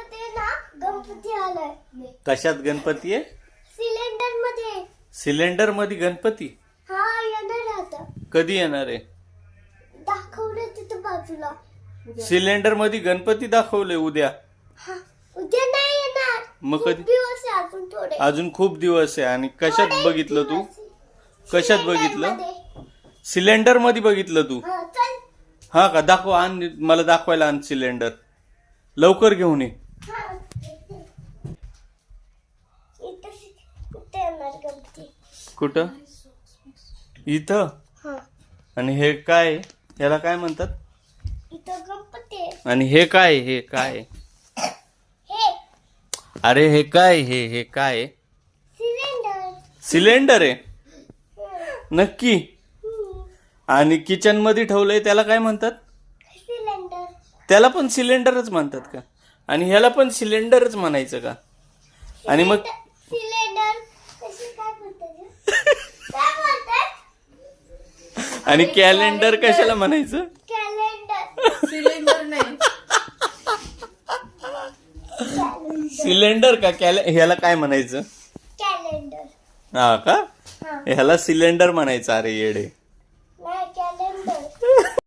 मध्ये ना गणपती आलाय. कशात गणपती आहे? सिलेंडर मध्ये. सिलेंडर मध्ये गणपती हा येणार आता. कधी येणार आहे? दाखवलं तिथं बाजूला. सिलेंडर मध्ये गणपती दाखवले उद्या. हा उद्या नाही येणार. मग खूप कधी? दिवस आहे अजून थोडे. अजून खूप दिवस आहे. आणि कशात थोडे बघितलं तू? दिवस. कशात सिलेंडर बघितलं? मध्ये. सिलेंडर मध्ये बघितलं तू? हा चल. हा का? दाखव, आण मला दाखवायला, आण सिलेंडर लवकर घेऊन ये. हा इथं येणार गणपती. कुठं? इथं? हा आणि हे काय? याला काय म्हणतात? इथं गणपती आहे. आणि हे काय? हे काय? हे अरे हे काय? हे काय? सिलेंडर. सिलेंडर आहे नक्की? हम्म. आणि किचन मध्ये ठेवलंय त्याला काय म्हणतात? सिलेंडर. त्याला पण सिलेंडरच म्हणतात का? आणि ह्याला पण सिलेंडरच म्हणायचं का? आणि मग सिलेंडर कशी काय म्हणतात? काय म्हणतात? आणि कॅलेंडर कशाला म्हणायचं? कॅलेंडर. सिलेंडर नाही. सिलेंडर का ह्याला काय म्हणायचं? कॅलेंडर. हा का? हा ह्याला सिलेंडर म्हणायचं. अरे येडे.